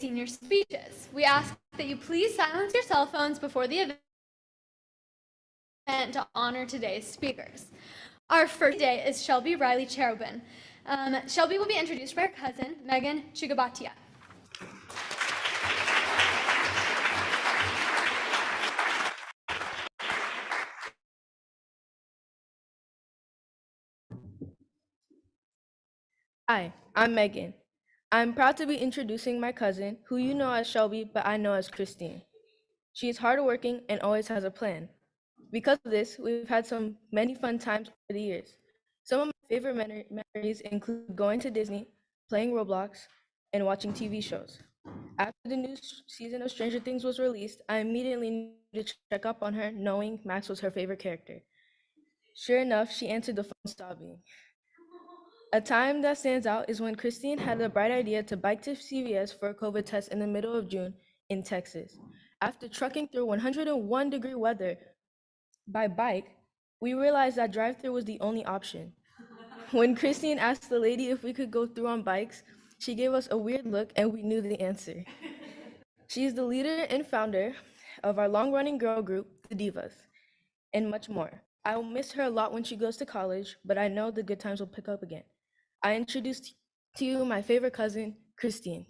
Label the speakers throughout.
Speaker 1: senior speeches. We ask that you please silence your cell phones before the event to honor today's speakers. Our first day is Shelby Riley Cherubin. Shelby will be introduced by her cousin, Megan Chigabatia.
Speaker 2: Hi, I'm Megan. I'm proud to be introducing my cousin, who you know as Shelby, but I know as Christine. She is hardworking and always has a plan. Because of this, we've had many fun times over the years. Some of my favorite memories include going to Disney, playing Roblox, and watching TV shows. After the new season of Stranger Things was released, I immediately knew to check up on her, knowing Max was her favorite character. Sure enough, she answered the phone sobbing. A time that stands out is when Christine had the bright idea to bike to CVS for a COVID test in the middle of June in Texas. After trucking through 101-degree weather by bike, we realized that drive-through was the only option. When Christine asked the lady if we could go through on bikes, she gave us a weird look and we knew the answer. She is the leader and founder of our long-running girl group, the Divas, and much more. I will miss her a lot when she goes to college, but I know the good times will pick up again. I introduce to you my favorite cousin, Christine.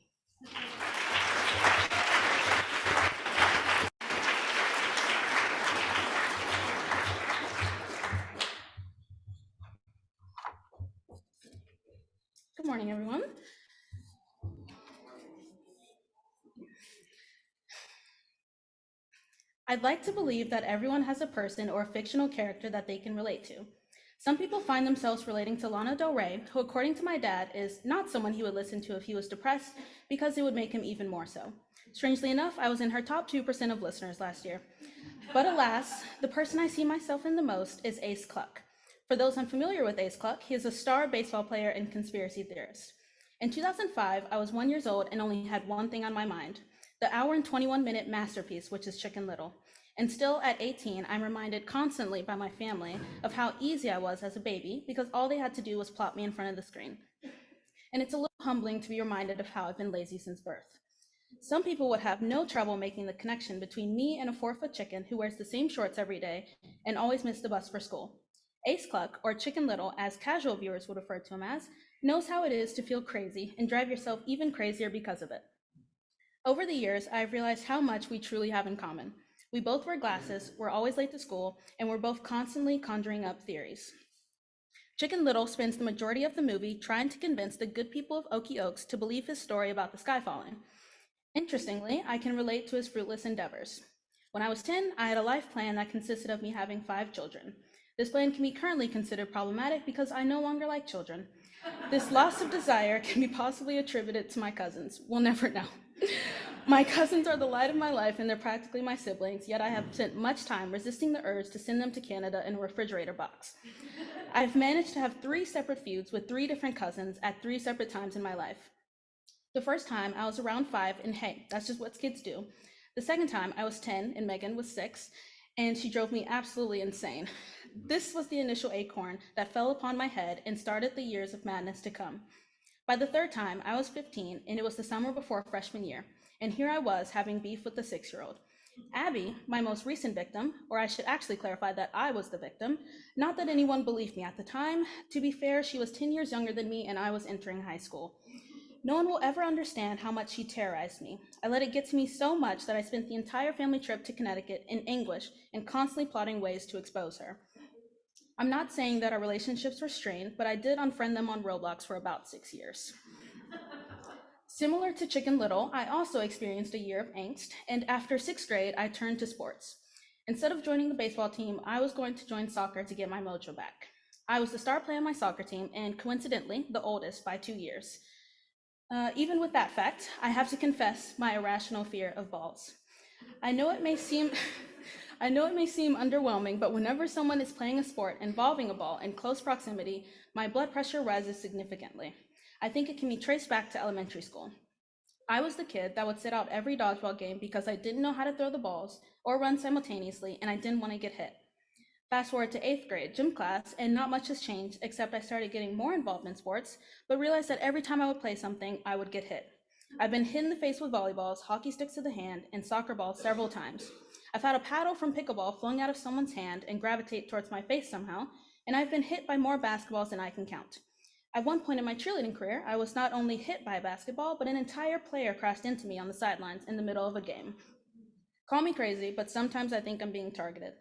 Speaker 3: Good morning, everyone. I'd like to believe that everyone has a person or a fictional character that they can relate to. Some people find themselves relating to Lana Del Rey, who, according to my dad, is not someone he would listen to if he was depressed because it would make him even more so. Strangely enough, I was in her top 2% of listeners last year. But alas, the person I see myself in the most is Ace Cluck. For those unfamiliar with Ace Cluck, he is a star baseball player and conspiracy theorist. In 2005, I was 1 year old and only had one thing on my mind, the hour and 21-minute masterpiece, which is Chicken Little. And still at 18, I'm reminded constantly by my family of how easy I was as a baby because all they had to do was plop me in front of the screen. And it's a little humbling to be reminded of how I've been lazy since birth. Some people would have no trouble making the connection between me and a 4-foot chicken who wears the same shorts every day and always missed the bus for school. Ace Cluck, or Chicken Little, as casual viewers would refer to him as, knows how it is to feel crazy and drive yourself even crazier because of it. Over the years, I've realized how much we truly have in common. We both wear glasses, we're always late to school, and we're both constantly conjuring up theories. Chicken Little spends the majority of the movie trying to convince the good people of Okie Oaks to believe his story about the sky falling. Interestingly, I can relate to his fruitless endeavors. When I was 10, I had a life plan that consisted of me having 5 children. This plan can be currently considered problematic because I no longer like children. This loss of desire can be possibly attributed to my cousins. We'll never know. My cousins are the light of my life and they're practically my siblings, yet I have spent much time resisting the urge to send them to Canada in a refrigerator box. I've managed to have 3 separate feuds with 3 different cousins at 3 separate times in my life. The first time I was around 5, and hey, that's just what kids do. The second time I was 10 and Megan was 6, and she drove me absolutely insane. This was the initial acorn that fell upon my head and started the years of madness to come. By the third time, I was 15, and it was the summer before freshman year, and here I was having beef with the 6-year-old. Abby, my most recent victim, or I should actually clarify that I was the victim, not that anyone believed me at the time. To be fair, she was 10 years younger than me, and I was entering high school. No one will ever understand how much she terrorized me. I let it get to me so much that I spent the entire family trip to Connecticut in anguish and constantly plotting ways to expose her. I'm not saying that our relationships were strained, but I did unfriend them on Roblox for about 6 years. Similar to Chicken Little, I also experienced a year of angst, and after 6th grade, I turned to sports. Instead of joining the baseball team, I was going to join soccer to get my mojo back. I was the star player on my soccer team, and coincidentally, the oldest by 2 years. Even with that fact, I have to confess my irrational fear of balls. I know it may seem underwhelming, but whenever someone is playing a sport involving a ball in close proximity, my blood pressure rises significantly. I think it can be traced back to elementary school. I was the kid that would sit out every dodgeball game because I didn't know how to throw the balls or run simultaneously, and I didn't want to get hit. Fast forward to 8th grade, gym class, and not much has changed except I started getting more involved in sports, but realized that every time I would play something, I would get hit. I've been hit in the face with volleyballs, hockey sticks to the hand, and soccer balls several times. I've had a paddle from pickleball flung out of someone's hand and gravitate towards my face somehow, and I've been hit by more basketballs than I can count. At one point in my cheerleading career, I was not only hit by a basketball, but an entire player crashed into me on the sidelines in the middle of a game. Call me crazy, but sometimes I think I'm being targeted.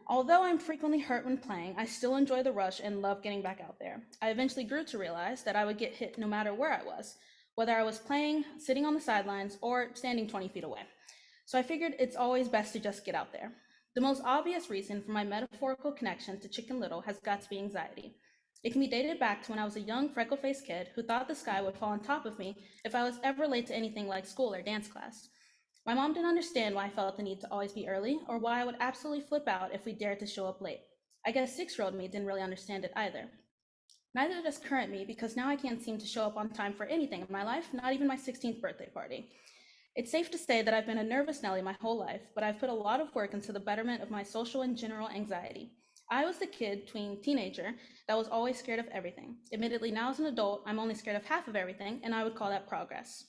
Speaker 3: Although I'm frequently hurt when playing, I still enjoy the rush and love getting back out there. I eventually grew to realize that I would get hit no matter where I was, whether I was playing, sitting on the sidelines, or standing 20 feet away. So I figured it's always best to just get out there. The most obvious reason for my metaphorical connection to Chicken Little has got to be anxiety. It can be dated back to when I was a young freckle-faced kid who thought the sky would fall on top of me if I was ever late to anything like school or dance class. My mom didn't understand why I felt the need to always be early, or why I would absolutely flip out if we dared to show up late. I guess 6-year-old me didn't really understand it either. Neither does current me, because now I can't seem to show up on time for anything in my life, not even my 16th birthday party. It's safe to say that I've been a nervous Nelly my whole life, but I've put a lot of work into the betterment of my social and general anxiety. I was the kid, tween teenager, that was always scared of everything. Admittedly, now as an adult, I'm only scared of half of everything, and I would call that progress.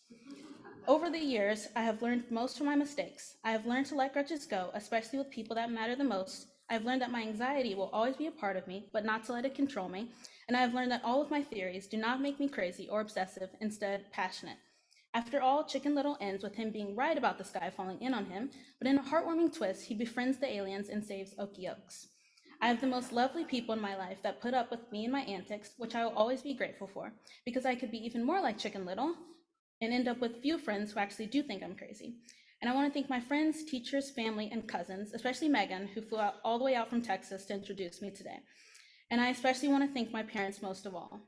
Speaker 3: Over the years, I have learned most from my mistakes. I have learned to let grudges go, especially with people that matter the most. I've learned that my anxiety will always be a part of me, but not to let it control me. And I have learned that all of my theories do not make me crazy or obsessive, instead passionate. After all, Chicken Little ends with him being right about the sky falling in on him, but in a heartwarming twist, he befriends the aliens and saves Okiokes. I have the most lovely people in my life that put up with me and my antics, which I will always be grateful for, because I could be even more like Chicken Little and end up with few friends who actually do think I'm crazy. And I want to thank my friends, teachers, family, and cousins, especially Megan, who flew out all the way out from Texas to introduce me today. And I especially want to thank my parents most of all.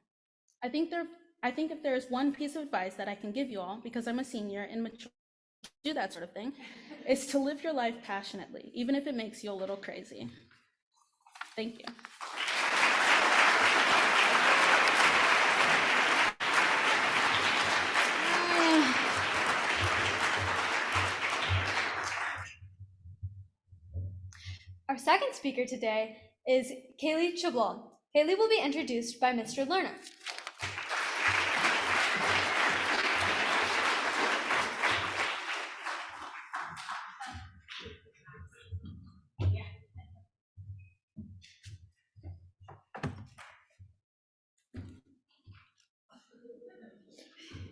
Speaker 3: I think if there is one piece of advice that I can give you all, because I'm a senior and mature to do that sort of thing, is to live your life passionately, even if it makes you a little crazy. Thank you.
Speaker 1: Our second speaker today is Kaylee Chablol. Kaylee will be introduced by Mr. Lerner.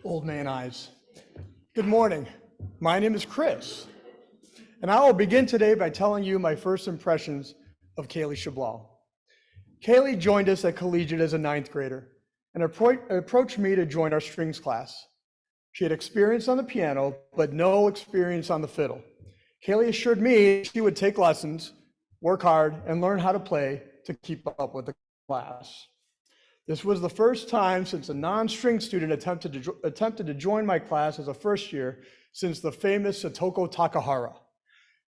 Speaker 4: Old man eyes. Good morning. My name is Chris, and I will begin today by telling you my first impressions of Kaylee Chablol. Kaylee joined us at Collegiate as a 9th grader and approached me to join our strings class. She had experience on the piano, but no experience on the fiddle. Kaylee assured me she would take lessons, work hard, and learn how to play to keep up with the class. This was the first time since a non-string student attempted to join my class as a first year since the famous Satoko Takahara.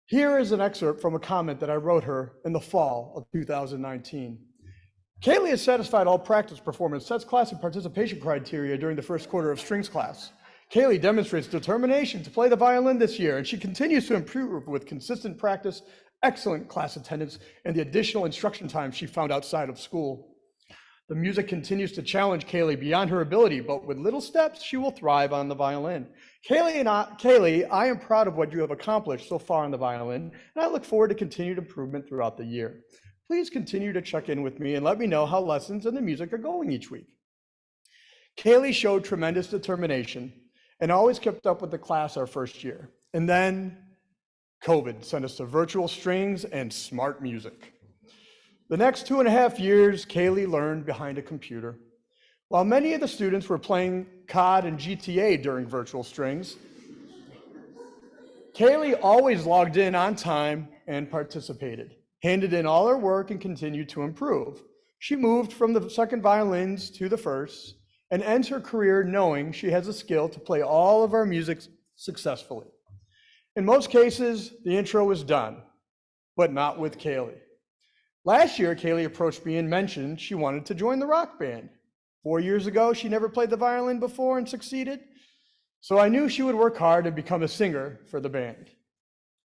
Speaker 4: Here is an excerpt from a comment that I wrote her in the fall of 2019. Kaylee has satisfied all practice, performance, sets, class, and participation criteria during the first quarter of strings class. Kaylee demonstrates determination to play the violin this year, and she continues to improve with consistent practice, excellent class attendance, and the additional instruction time she found outside of school. The music continues to challenge Kaylee beyond her ability, but with little steps, she will thrive on the violin. Kaylee, I am proud of what you have accomplished so far on the violin, and I look forward to continued improvement throughout the year. Please continue to check in with me and let me know how lessons and the music are going each week. Kaylee showed tremendous determination and always kept up with the class our first year. And then COVID sent us to virtual strings and smart music. The next 2.5 years, Kaylee learned behind a computer. While many of the students were playing COD and GTA during virtual strings, Kaylee always logged in on time and participated, handed in all her work, and continued to improve. She moved from the second violins to the first and ends her career knowing she has a skill to play all of our music successfully. In most cases, the intro is done, but not with Kaylee. Last year, Kaylee approached me and mentioned she wanted to join the rock band. 4 years ago, she never played the violin before and succeeded, so I knew she would work hard and become a singer for the band.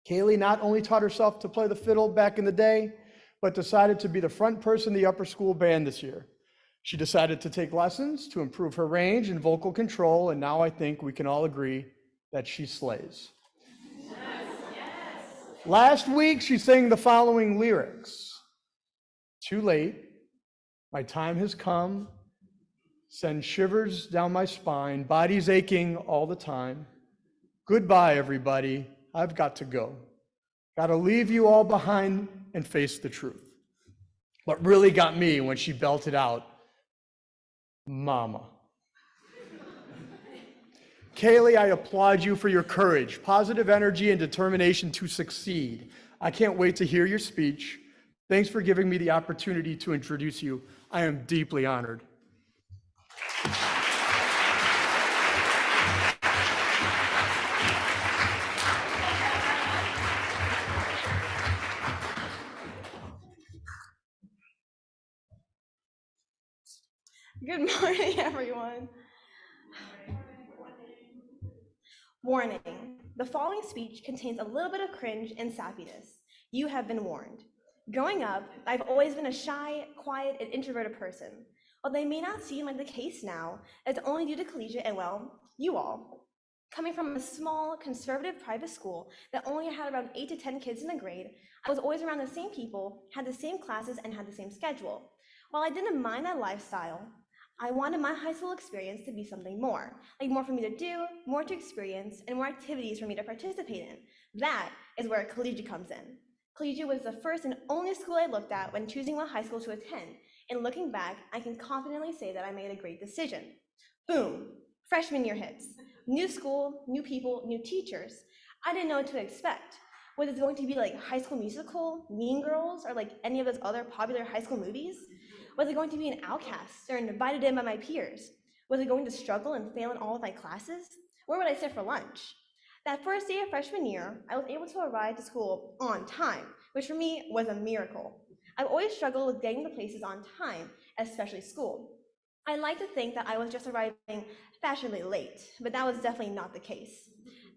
Speaker 4: Kaylee not only taught herself to play the fiddle back in the day, but decided to be the front person in the upper school band this year. She decided to take lessons to improve her range and vocal control, and now I think we can all agree that she slays. Last week, she sang the following lyrics. Too late, my time has come, send shivers down my spine, body's aching all the time. Goodbye, everybody, I've got to go. Gotta leave you all behind and face the truth. What really got me when she belted out, Mama. Kaylee, I applaud you for your courage, positive energy, and determination to succeed. I can't wait to hear your speech. Thanks for giving me the opportunity to introduce you. I am deeply honored.
Speaker 5: Good morning, everyone. Warning, the following speech contains a little bit of cringe and sappiness. You have been warned. Growing up, I've always been a shy, quiet, and introverted person. While they may not seem like the case now, it's only due to collegiate and, well, you all. Coming from a small, conservative private school that only had around 8 to 10 kids in a grade, I was always around the same people, had the same classes, and had the same schedule. While I didn't mind that lifestyle, I wanted my high school experience to be something more, like more for me to do, more to experience, and more activities for me to participate in. That is where collegiate comes in. Collegiate was the first and only school I looked at when choosing what high school to attend, and looking back, I can confidently say that I made a great decision. Boom, freshman year hits. New school, new people, new teachers. I didn't know what to expect. Was it going to be like High School Musical, Mean Girls, or like any of those other popular high school movies? Was it going to be an outcast or invited in by my peers? Was I going to struggle and fail in all of my classes? Where would I sit for lunch? That first day of freshman year, I was able to arrive to school on time, which for me was a miracle. I've always struggled with getting to places on time, especially school. I like to think that I was just arriving fashionably late, but that was definitely not the case.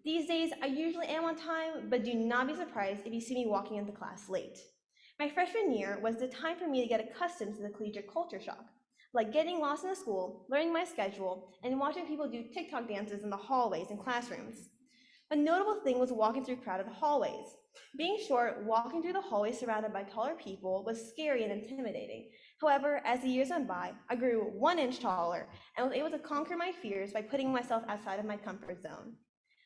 Speaker 5: These days, I usually am on time, but do not be surprised if you see me walking into class late. My freshman year was the time for me to get accustomed to the collegiate culture shock, like getting lost in the school, learning my schedule, and watching people do TikTok dances in the hallways and classrooms. A notable thing was walking through crowded hallways. Being short, walking through the hallways surrounded by taller people was scary and intimidating. However, as the years went by, I grew 1 inch taller and was able to conquer my fears by putting myself outside of my comfort zone.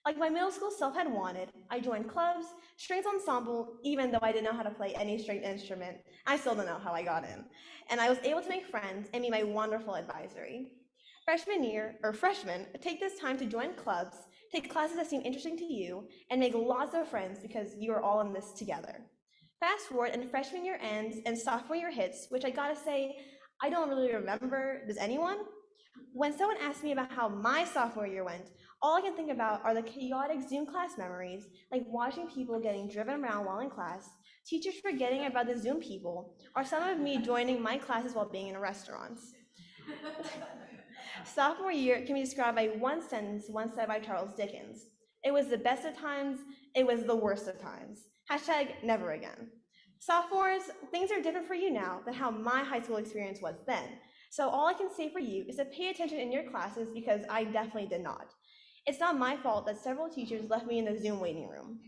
Speaker 5: Like my middle school self had wanted, I joined clubs, strings ensemble, even though I didn't know how to play any stringed instrument. I still don't know how I got in. And I was able to make friends and meet my wonderful advisory. Freshmen, take this time to join clubs, take classes that seem interesting to you, and make lots of friends because you are all in this together. Fast forward and freshman year ends and sophomore year hits, which I gotta say, I don't really remember. Does anyone? When someone asks me about how my sophomore year went, all I can think about are the chaotic Zoom class memories, like watching people getting driven around while in class, teachers forgetting about the Zoom people, or some of me joining my classes while being in restaurants. Sophomore year can be described by one sentence once said by Charles Dickens. It was the best of times, it was the worst of times. # never again. Sophomores, things are different for you now than how my high school experience was then. So all I can say for you is to pay attention in your classes because I definitely did not. It's not my fault that several teachers left me in the Zoom waiting room.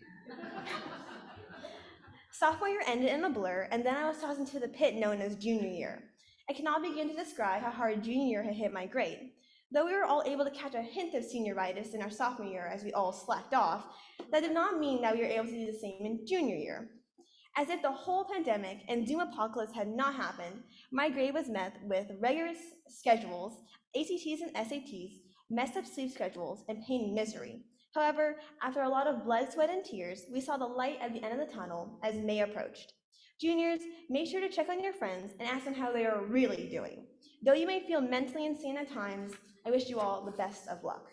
Speaker 5: Sophomore year ended in a blur, and then I was tossed into the pit known as junior year. I cannot begin to describe how hard junior year had hit my grade. Though we were all able to catch a hint of senioritis in our sophomore year as we all slacked off, that did not mean that we were able to do the same in junior year. As if the whole pandemic and Zoom apocalypse had not happened, my grade was met with rigorous schedules, ACTs and SATs, messed up sleep schedules, and pain and misery. However, after a lot of blood, sweat, and tears, we saw the light at the end of the tunnel as May approached. Juniors, make sure to check on your friends and ask them how they are really doing. Though you may feel mentally insane at times, I wish you all the best of luck.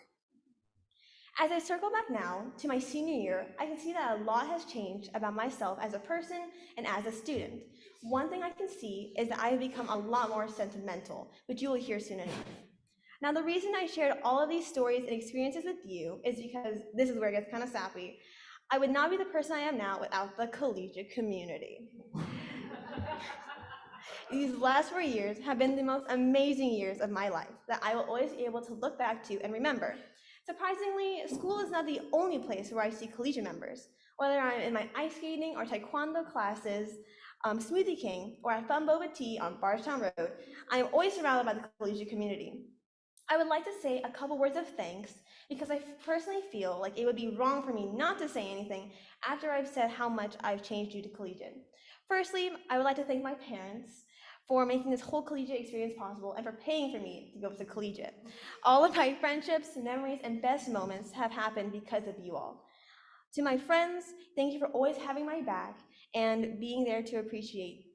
Speaker 5: As I circle back now to my senior year, I can see that a lot has changed about myself as a person and as a student. One thing I can see is that I have become a lot more sentimental, which you will hear soon enough. Now, the reason I shared all of these stories and experiences with you is because this is where it gets kind of sappy. I would not be the person I am now without the collegiate community. These last 4 years have been the most amazing years of my life that I will always be able to look back to and remember. Surprisingly, school is not the only place where I see collegiate members. Whether I'm in my ice skating or taekwondo classes, Smoothie King, or at Fun Boba Tea on Bardstown Road, I am always surrounded by the collegiate community. I would like to say a couple words of thanks because I personally feel like it would be wrong for me not to say anything after I've said how much I've changed due to collegiate. Firstly, I would like to thank my parents for making this whole collegiate experience possible and for paying for me to go to collegiate. All of my friendships, memories, and best moments have happened because of you all. To my friends, thank you for always having my back and being there to appreciate,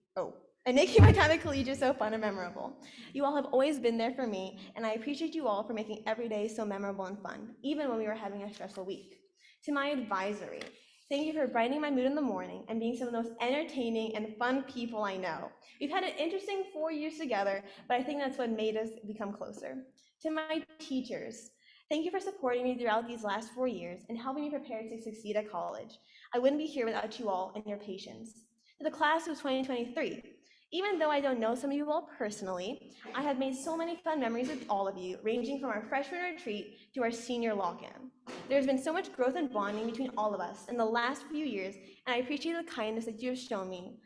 Speaker 5: and making my time at collegiate so fun and memorable. You all have always been there for me, and I appreciate you all for making every day so memorable and fun, even when we were having a stressful week. To my advisory, thank you for brightening my mood in the morning and being some of the most entertaining and fun people I know. We've had an interesting 4 years together, but I think that's what made us become closer. To my teachers, thank you for supporting me throughout these last 4 years and helping me prepare to succeed at college. I wouldn't be here without you all and your patience. To the class of 2023, even though I don't know some of you all personally, I have made so many fun memories with all of you, ranging from our freshman retreat to our senior lock-in. There's been so much growth and bonding between all of us in the last few years, and I appreciate the kindness that you have shown me.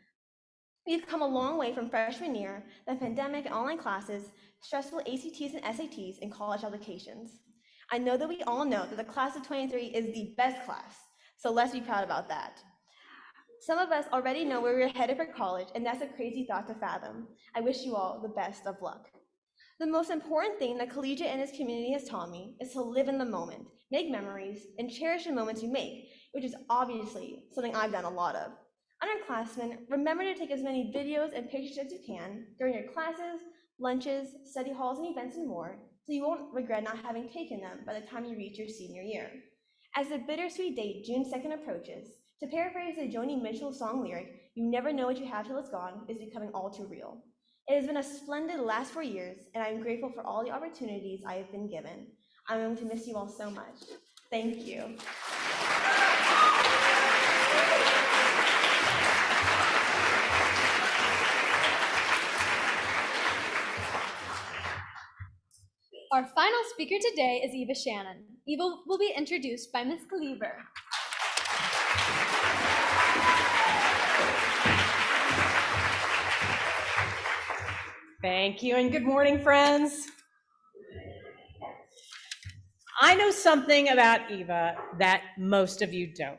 Speaker 5: We've come a long way from freshman year, the pandemic and online classes, stressful ACTs and SATs, and college applications. I know that we all know that the class of 23 is the best class, so let's be proud about that. Some of us already know where we're headed for college, and that's a crazy thought to fathom. I wish you all the best of luck. The most important thing that collegiate and its community has taught me is to live in the moment, make memories, and cherish the moments you make, which is obviously something I've done a lot of. Underclassmen, remember to take as many videos and pictures as you can during your classes, lunches, study halls, and events and more, so you won't regret not having taken them by the time you reach your senior year. As the bittersweet date, June 2nd, approaches, to paraphrase the Joni Mitchell song lyric, "You never know what you have till it's gone," is becoming all too real. It has been a splendid last 4 years, and I'm grateful for all the opportunities I have been given. I'm going to miss you all so much. Thank you.
Speaker 1: Our final speaker today is Eva Shannon. Eva will be introduced by Ms. Cleaver.
Speaker 6: Thank you, and good morning, friends. I know something about Eva that most of you don't.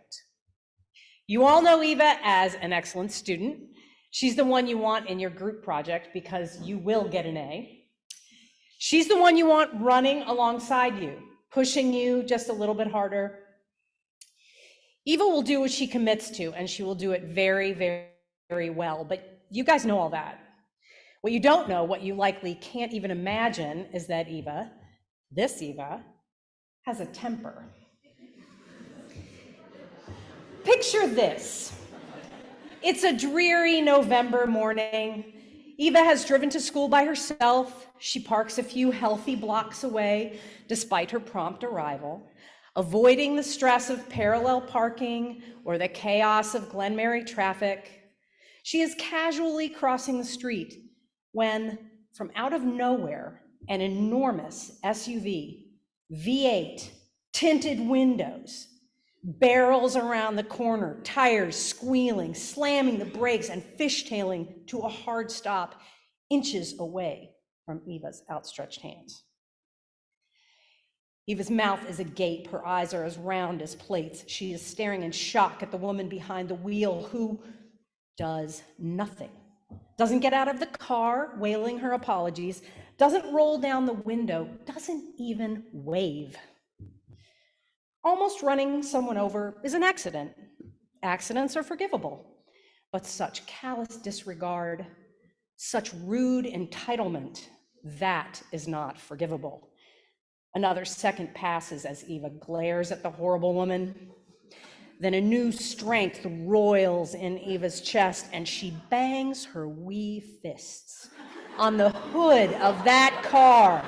Speaker 6: You all know Eva as an excellent student. She's the one you want in your group project because you will get an A. She's the one you want running alongside you, pushing you just a little bit harder. Eva will do what she commits to, and she will do it very, very, very well, but you guys know all that. What you don't know, what you likely can't even imagine, is that Eva, this Eva, has a temper. Picture this. It's a dreary November morning. Eva has driven to school by herself. She parks a few healthy blocks away, despite her prompt arrival, avoiding the stress of parallel parking or the chaos of Glen Mary traffic. She is casually crossing the street when, from out of nowhere, an enormous SUV, V8, tinted windows, barrels around the corner, tires squealing, slamming the brakes and fishtailing to a hard stop inches away from Eva's outstretched hands. Eva's mouth is agape, her eyes are as round as plates. She is staring in shock at the woman behind the wheel who does nothing. Doesn't get out of the car, wailing her apologies, doesn't roll down the window, doesn't even wave. Almost running someone over is an accident. Accidents are forgivable, but such callous disregard, such rude entitlement, that is not forgivable. Another second passes as Eva glares at the horrible woman. Then a new strength roils in Eva's chest, and she bangs her wee fists on the hood of that car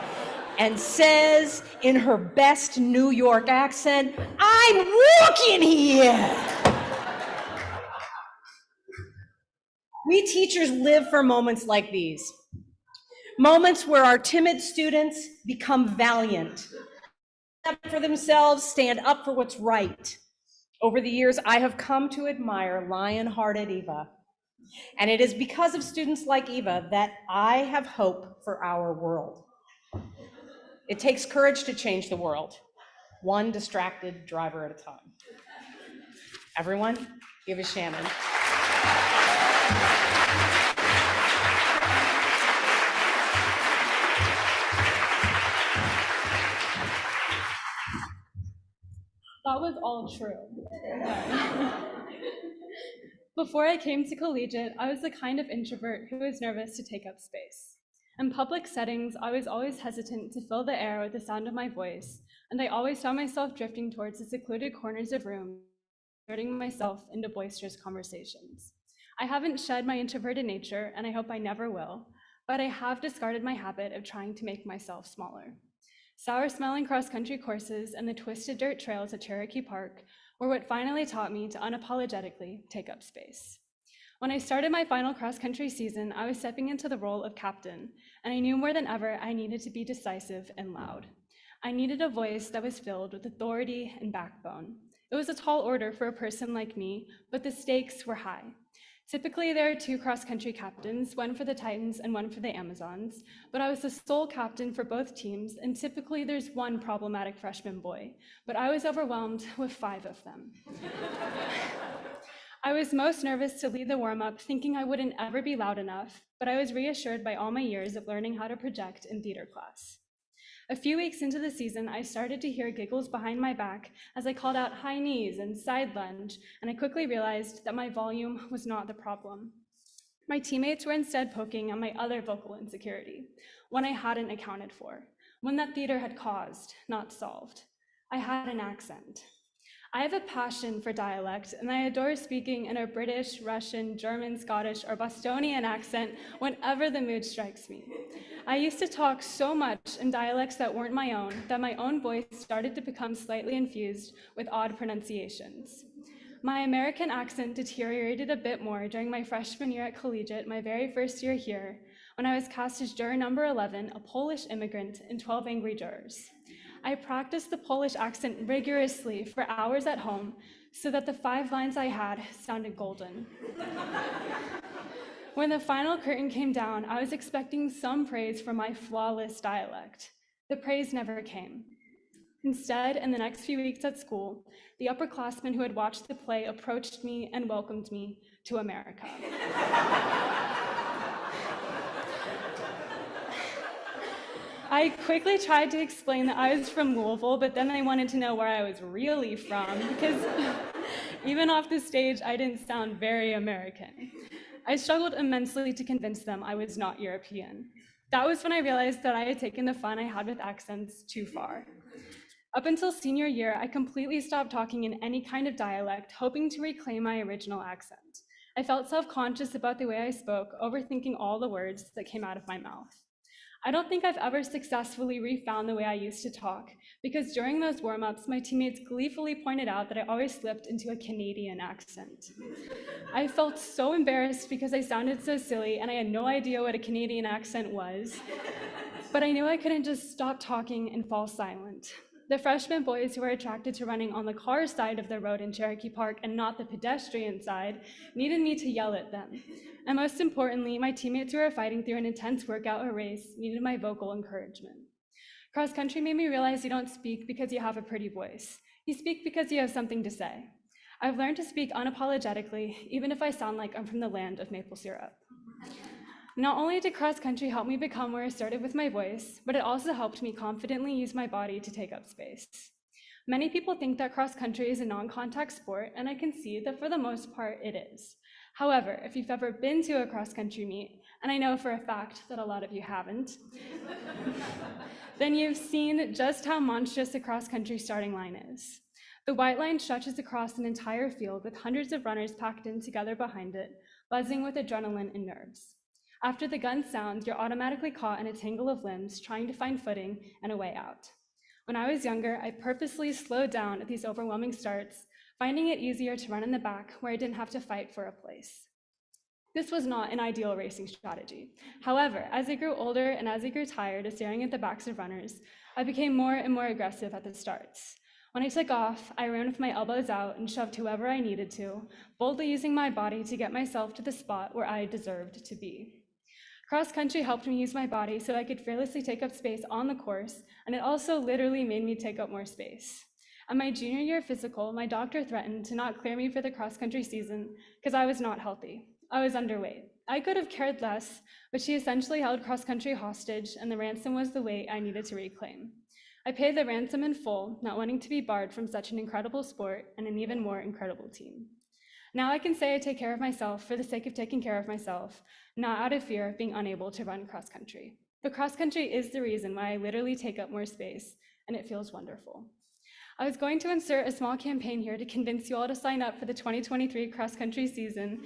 Speaker 6: and says in her best New York accent, "I'm walking here." We teachers live for moments like these. Moments where our timid students become valiant, stand up for themselves, stand up for what's right. Over the years, I have come to admire lion-hearted Eva. And it is because of students like Eva that I have hope for our world. It takes courage to change the world, one distracted driver at a time. Everyone, give a Shannon.
Speaker 7: That was all true. Before I came to collegiate, I was the kind of introvert who was nervous to take up space. In public settings, I was always hesitant to fill the air with the sound of my voice, and I always found myself drifting towards the secluded corners of rooms, inserting myself into boisterous conversations. I haven't shed my introverted nature, and I hope I never will, but I have discarded my habit of trying to make myself smaller. Sour-smelling cross-country courses and the twisted dirt trails at Cherokee Park were what finally taught me to unapologetically take up space. When I started my final cross-country season, I was stepping into the role of captain, and I knew more than ever I needed to be decisive and loud. I needed a voice that was filled with authority and backbone. It was a tall order for a person like me, but the stakes were high. Typically, there are 2 cross-country captains, one for the Titans and one for the Amazons, but I was the sole captain for both teams, and typically there's 1 problematic freshman boy, but I was overwhelmed with 5 of them. I was most nervous to lead the warm-up, thinking I wouldn't ever be loud enough, but I was reassured by all my years of learning how to project in theater class. A few weeks into the season, I started to hear giggles behind my back as I called out high knees and side lunge, and I quickly realized that my volume was not the problem. My teammates were instead poking at my other vocal insecurity, one I hadn't accounted for, one that theater had caused, not solved. I had an accent. I have a passion for dialect, and I adore speaking in a British, Russian, German, Scottish, or Bostonian accent whenever the mood strikes me. I used to talk so much in dialects that weren't my own that my own voice started to become slightly infused with odd pronunciations. My American accent deteriorated a bit more during my freshman year at collegiate, my very first year here, when I was cast as juror number 11, a Polish immigrant in 12 Angry Jurors. I practiced the Polish accent rigorously for hours at home so that the 5 lines I had sounded golden. When the final curtain came down, I was expecting some praise for my flawless dialect. The praise never came. Instead, in the next few weeks at school, the upperclassmen who had watched the play approached me and welcomed me to America. I quickly tried to explain that I was from Louisville, but then they wanted to know where I was really from, because even off the stage, I didn't sound very American. I struggled immensely to convince them I was not European. That was when I realized that I had taken the fun I had with accents too far. Up until senior year, I completely stopped talking in any kind of dialect, hoping to reclaim my original accent. I felt self-conscious about the way I spoke, overthinking all the words that came out of my mouth. I don't think I've ever successfully refound the way I used to talk, because during those warm-ups, my teammates gleefully pointed out that I always slipped into a Canadian accent. I felt so embarrassed because I sounded so silly and I had no idea what a Canadian accent was, but I knew I couldn't just stop talking and fall silent. The freshman boys who were attracted to running on the car side of the road in Cherokee Park and not the pedestrian side needed me to yell at them. And most importantly, my teammates who were fighting through an intense workout or race needed my vocal encouragement. Cross country made me realize you don't speak because you have a pretty voice. You speak because you have something to say. I've learned to speak unapologetically, even if I sound like I'm from the land of maple syrup. Not only did cross country help me become more assertive with my voice, but it also helped me confidently use my body to take up space. Many people think that cross country is a non-contact sport, and I can see that for the most part it is. However, if you've ever been to a cross country meet, and I know for a fact that a lot of you haven't, then you've seen just how monstrous a cross country starting line is. The white line stretches across an entire field with hundreds of runners packed in together behind it, buzzing with adrenaline and nerves. After the gun sounds, you're automatically caught in a tangle of limbs, trying to find footing and a way out. When I was younger, I purposely slowed down at these overwhelming starts, finding it easier to run in the back where I didn't have to fight for a place. This was not an ideal racing strategy. However, as I grew older and as I grew tired of staring at the backs of runners, I became more and more aggressive at the starts. When I took off, I ran with my elbows out and shoved whoever I needed to, boldly using my body to get myself to the spot where I deserved to be. Cross country helped me use my body so I could fearlessly take up space on the course, and it also literally made me take up more space. At my junior year physical, my doctor threatened to not clear me for the cross country season because I was not healthy. I was underweight. I could have cared less, but she essentially held cross country hostage, and the ransom was the weight I needed to reclaim. I paid the ransom in full, not wanting to be barred from such an incredible sport and an even more incredible team. Now I can say I take care of myself for the sake of taking care of myself, not out of fear of being unable to run cross country. But cross country is the reason why I literally take up more space, and it feels wonderful. I was going to insert a small campaign here to convince you all to sign up for the 2023 cross country season,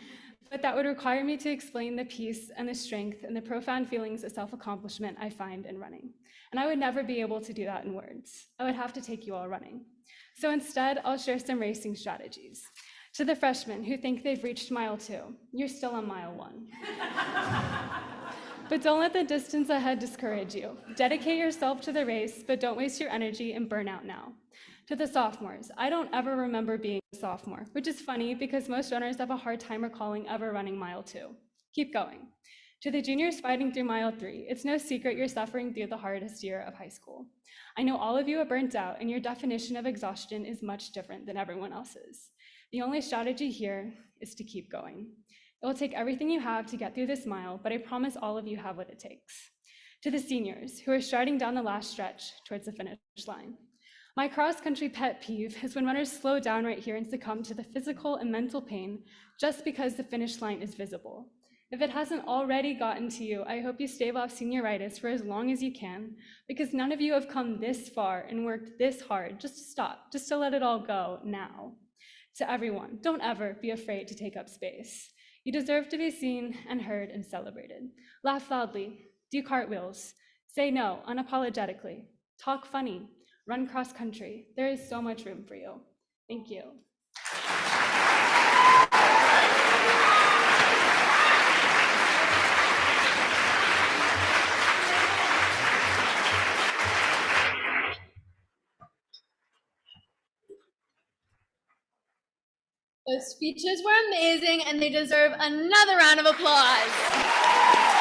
Speaker 7: but that would require me to explain the peace and the strength and the profound feelings of self-accomplishment I find in running. And I would never be able to do that in words. I would have to take you all running. So instead, I'll share some racing strategies. To the freshmen who think they've reached mile 2, you're still on mile 1. But don't let the distance ahead discourage you. Dedicate yourself to the race, but don't waste your energy and burn out now. To the sophomores, I don't ever remember being a sophomore, which is funny because most runners have a hard time recalling ever running mile 2. Keep going. To the juniors fighting through mile 3, it's no secret you're suffering through the hardest year of high school. I know all of you are burnt out, and your definition of exhaustion is much different than everyone else's. The only strategy here is to keep going. It will take everything you have to get through this mile, but I promise all of you have what it takes. To the seniors who are striding down the last stretch towards the finish line. My cross-country pet peeve is when runners slow down right here and succumb to the physical and mental pain just because the finish line is visible. If it hasn't already gotten to you, I hope you stave off senioritis for as long as you can, because none of you have come this far and worked this hard just to stop, just to let it all go now. To everyone, don't ever be afraid to take up space. You deserve to be seen and heard and celebrated. Laugh loudly, do cartwheels, say no unapologetically, talk funny, run cross country. There is so much room for you. Thank you.
Speaker 1: Those speeches were amazing, and they deserve another round of applause.